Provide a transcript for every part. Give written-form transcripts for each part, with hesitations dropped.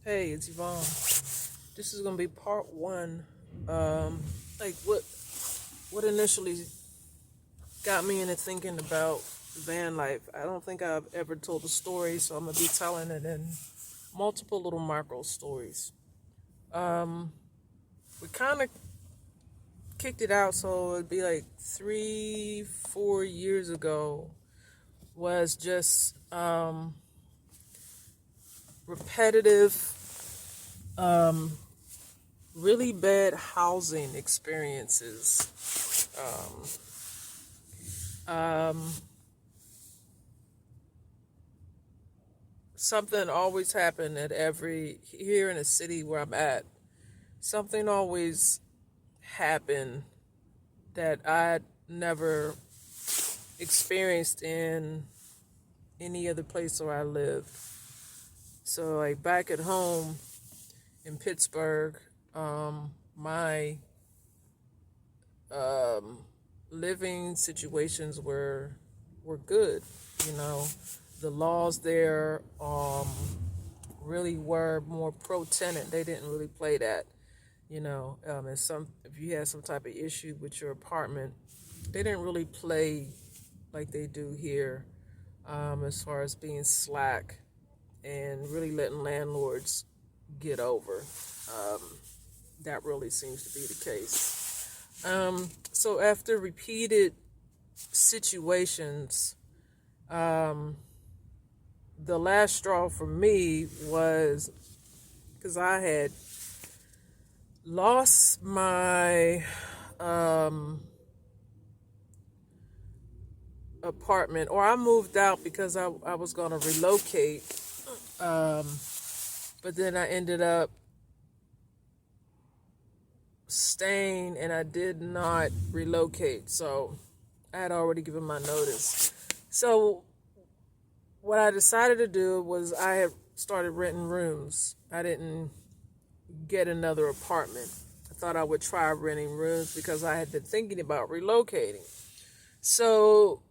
Hey, it's Yvonne. This is gonna be part one. Like what initially got me into thinking about van life. I don't think I've ever told a story, so I'm gonna be telling it in multiple little micro stories. Um, we kind of kicked it out, so it'd be like 3, 4 years ago. Was just repetitive, um, really bad housing experiences. Um, Something always happened here in the city where I'm at. Something always happened that I never experienced in any other place where I lived. So, like back at home in Pittsburgh, my living situations were good. You know, the laws there really were more pro tenant. They didn't really play that. And if you had some type of issue with your apartment, they didn't really play like they do here, as far as being slack and really letting landlords get over. Um, that really seems to be the case. So after repeated situations, the last straw for me was because I had lost my apartment, or I moved out because I was going to relocate. But then I ended up staying and I did not relocate. So I had already given my notice. So what I decided to do was I had started renting rooms. I didn't get another apartment. I thought I would try renting rooms because I had been thinking about relocating. So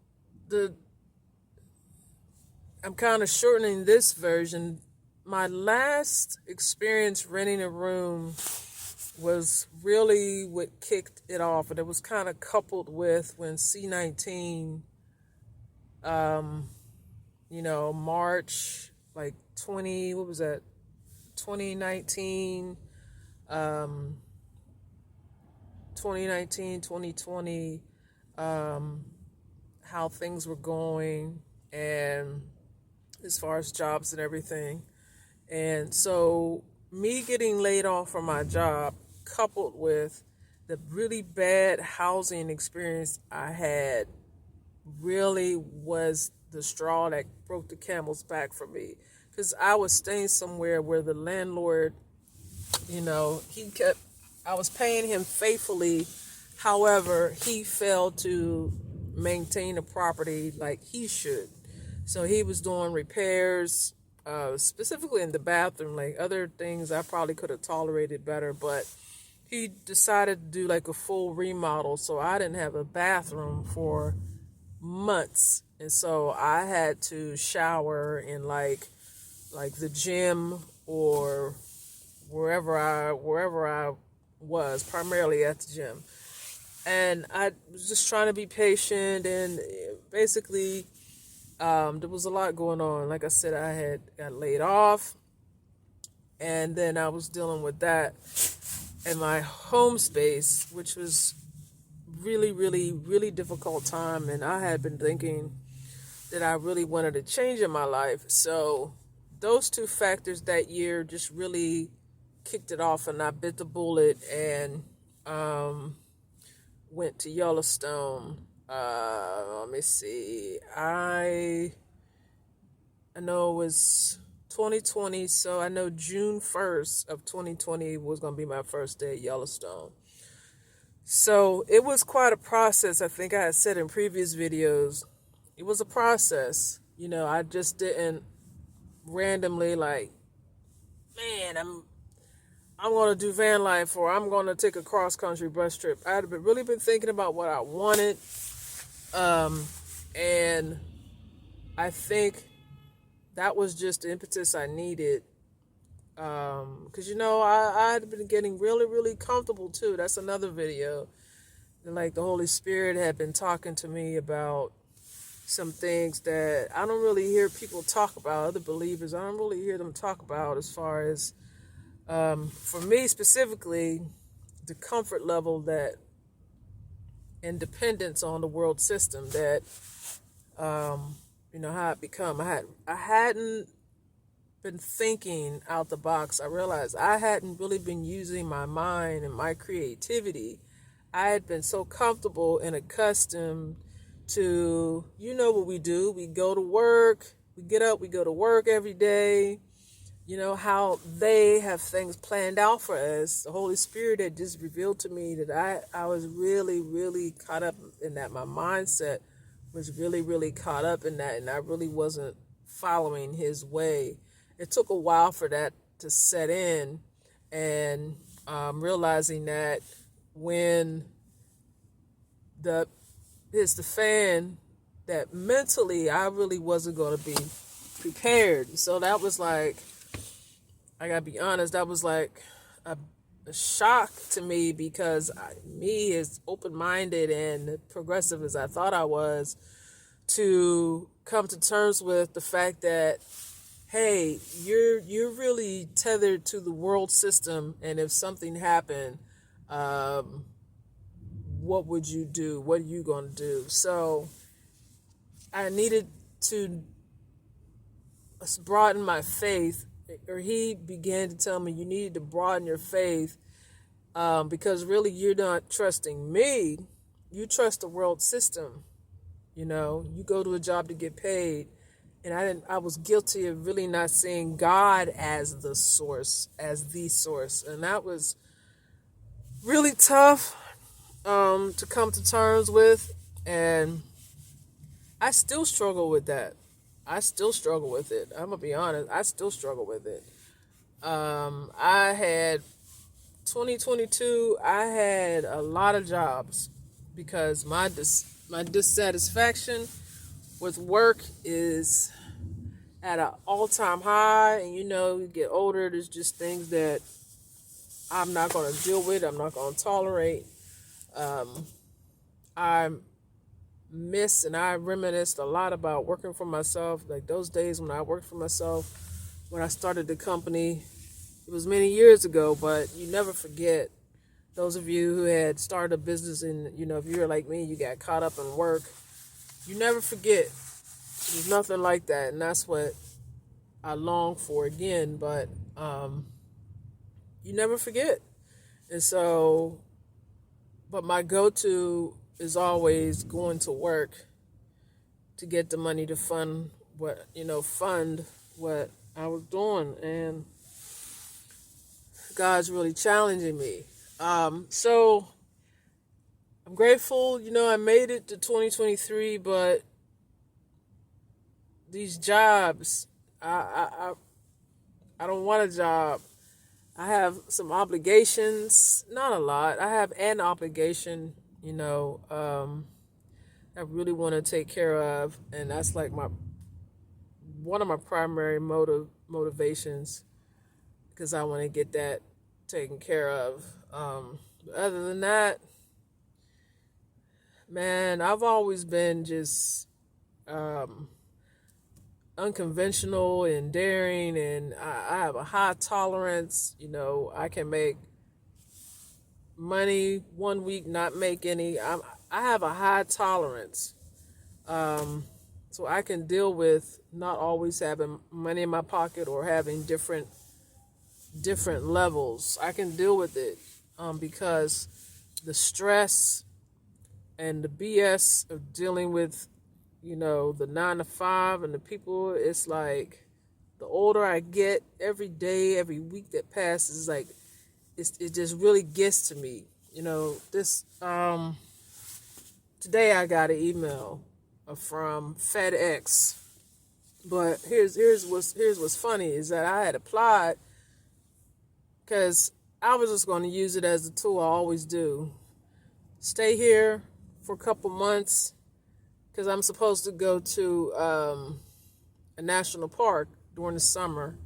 I'm kind of shortening this version. My last experience renting a room was really what kicked it off, and it was kind of coupled with when C-19, March, like 2019, 2020, how things were going, and as far as jobs and everything. And so me getting laid off from my job, coupled with the really bad housing experience I had, really was the straw that broke the camel's back for me. Because I was staying somewhere where the landlord, I was paying him faithfully. However, he failed to maintain the property like he should. So he was doing repairs, specifically in the bathroom. Like other things I probably could have tolerated better, but he decided to do like a full remodel. So I didn't have a bathroom for months. And so I had to shower in like the gym or wherever I was, primarily at the gym. And I was just trying to be patient, and basically there was a lot going on. Like I said, I had got laid off, and then I was dealing with that in my home space, which was really, really, really difficult time. And I had been thinking that I really wanted a change in my life. So those two factors that year just really kicked it off, and I bit the bullet and went to Yellowstone. Let me see. I know it was 2020, so I know June 1st of 2020 was going to be my first day at Yellowstone. So it was quite a process. I think I had said in previous videos, it was a process. I just didn't randomly like, man, I'm going to do van life, or I'm going to take a cross-country bus trip. I had really been thinking about what I wanted, and I think that was just the impetus I needed Because, I had been getting really, really comfortable too. That's another video. And like the Holy Spirit had been talking to me about some things that I don't really hear people talk about, other believers. I don't really hear them talk about as far as, for me specifically, the comfort level that and dependence on the world system that, how it become. I hadn't been thinking out the box. I realized I hadn't really been using my mind and my creativity. I had been so comfortable and accustomed to, what we do. We go to work, we get up, we go to work every day. How they have things planned out for us. The Holy Spirit had just revealed to me that I was really, really caught up in that. My mindset was really, really caught up in that, and I really wasn't following his way. It took a while for that to set in, and realizing that when hits the fan, that mentally I really wasn't going to be prepared. So that was like, I gotta be honest, that was like a shock to me, because me as open-minded and progressive as I thought I was, to come to terms with the fact that, hey, you're really tethered to the world system, and if something happened, what would you do? What are you gonna do? So I needed to broaden my faith, or he began to tell me you needed to broaden your faith, because really you're not trusting me, you trust the world system. You go to a job to get paid, and I was guilty of really not seeing God as the source, and that was really tough to come to terms with, and I still struggle with that. I still struggle with it. I'm gonna be honest. I still struggle with it. I had 2022. I had a lot of jobs because my dissatisfaction with work is at an all-time high. And you get older. There's just things that I'm not gonna deal with. I'm not gonna tolerate. I miss and I reminisced a lot about working for myself, like those days when I worked for myself, when I started the company. It was many years ago, but you never forget. Those of you who had started a business and, if you're like me, you got caught up in work, you never forget. There's nothing like that, and that's what I long for again, but you never forget. And so, but my go-to is always going to work to get the money to fund what I was doing, and God's really challenging me. So I'm grateful, I made it to 2023, but these jobs, I don't want a job. I have some obligations, not a lot. I have an obligation, I really want to take care of, and that's like one of my primary motivations, because I want to get that taken care of. Other than that, man, I've always been just unconventional and daring, and I have a high tolerance. I can make money one week, not make any. I have a high tolerance, so I can deal with not always having money in my pocket or having different levels. I can deal with it, because the stress and the BS of dealing with, the 9 to 5 and the people, it's like the older I get, every day, every week that passes, like it just really gets to me. Today I got an email from FedEx, but here's what's funny is that I had applied because I was just going to use it as a tool. I always do. Stay here for a couple months, because I'm supposed to go to a national park during the summer.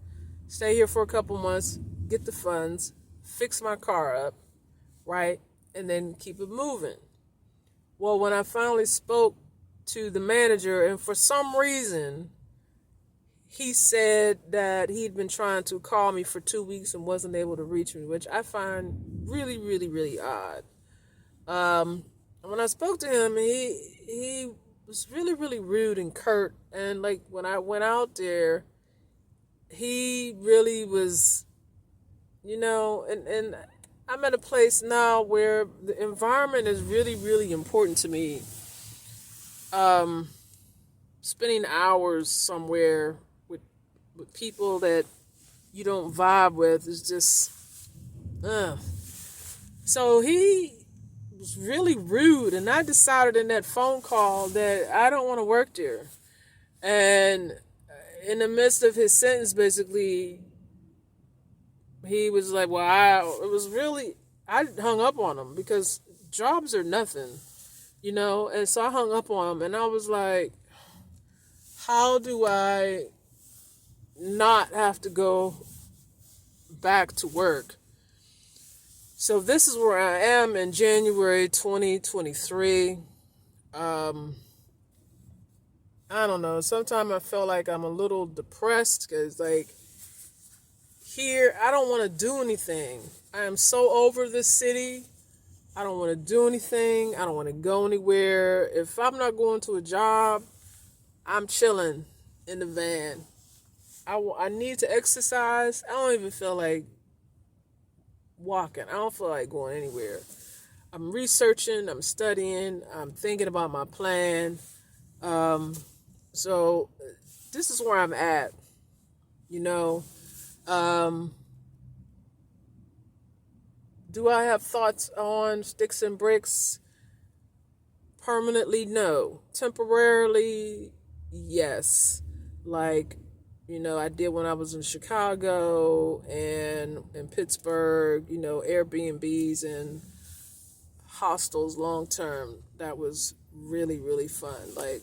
stay here for a couple months, get the funds, fix my car up, right? And then keep it moving. Well, when I finally spoke to the manager, and for some reason, he said that he'd been trying to call me for 2 weeks and wasn't able to reach me, which I find really, really, really odd. When I spoke to him, he was really, really rude and curt. And like when I went out there, he really was, and I'm at a place now where the environment is really, really important to me. Spending hours somewhere with people that you don't vibe with is just, So he was really rude, and I decided in that phone call that I don't want to work there. And in the midst of his sentence, basically, he was like, well, I hung up on him because jobs are nothing, and so I hung up on him, and I was like, how do I not have to go back to work? So this is where I am in January 2023. I don't know. Sometimes I feel like I'm a little depressed because, like, here, I don't want to do anything. I am so over this city. I don't want to do anything. I don't want to go anywhere. If I'm not going to a job, I'm chilling in the van. I need to exercise. I don't even feel like walking. I don't feel like going anywhere. I'm researching. I'm studying. I'm thinking about my plan. So this is where I'm at, Do I have thoughts on sticks and bricks? Permanently, no. Temporarily, yes. Like, I did when I was in Chicago and in Pittsburgh, Airbnbs and hostels long term. That was really, really fun. Like,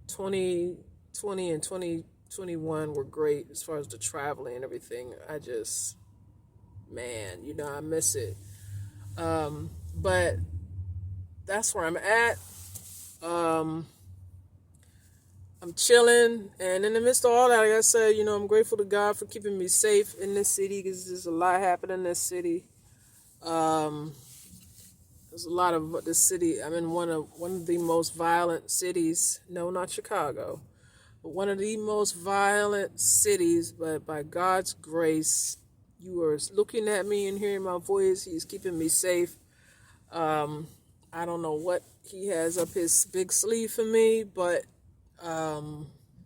2020 and 2021 were great as far as the traveling and everything. I just, man, I miss it. But that's where I'm at. I'm chilling, and in the midst of all that, like I said, I'm grateful to God for keeping me safe in this city because there's a lot happening in this city. There's a lot of this city. I'm in one of the most violent cities. No, not Chicago, but one of the most violent cities. But by God's grace, you are looking at me and hearing my voice. He's keeping me safe. I don't know what he has up his big sleeve for me, but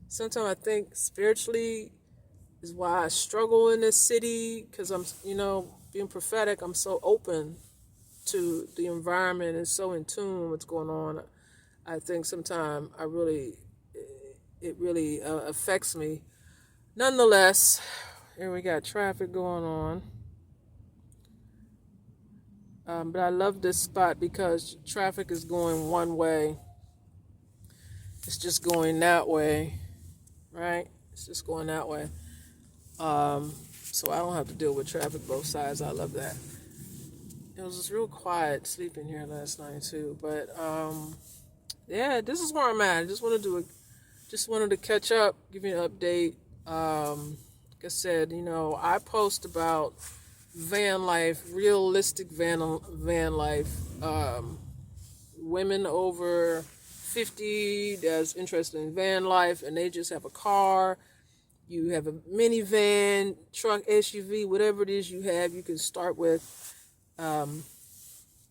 sometimes I think spiritually is why I struggle in this city, because I'm, being prophetic, I'm so open to the environment and so in tune with what's going on. I think sometimes it really affects me. Nonetheless, here we got traffic going on. But I love this spot because traffic is going one way. It's just going that way, right? It's just going that way. So I don't have to deal with traffic both sides. I love that. It was just real quiet sleeping here last night too. But yeah, this is where I'm at. I just wanted to catch up, give you an update. Like I said, I post about van life, realistic van life. Women over 50 that's interested in van life, and they just have a car. You have a minivan, truck, SUV, whatever it is you have. You can start with, start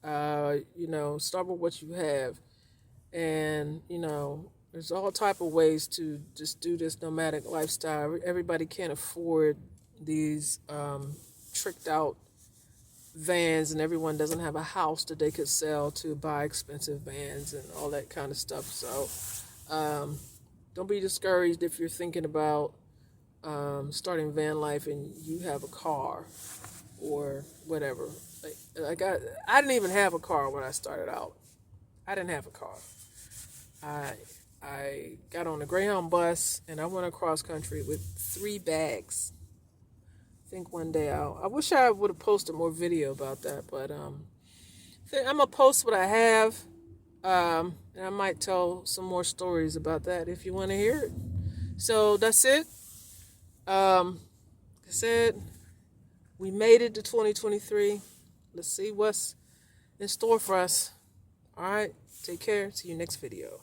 with what you have, and there's all type of ways to just do this nomadic lifestyle. Everybody can't afford these tricked out vans, and everyone doesn't have a house that they could sell to buy expensive vans and all that kind of stuff. So don't be discouraged if you're thinking about starting van life and you have a car or whatever. Like I didn't even have a car when I started out. I didn't have a car. I got on a Greyhound bus and I went across country with 3 bags. I think one day I wish I would have posted more video about that, but I'm gonna post what I have, and I might tell some more stories about that if you want to hear it. So that's it. Like I said, we made it to 2023. Let's see what's in store for us. All right, take care. See you next video.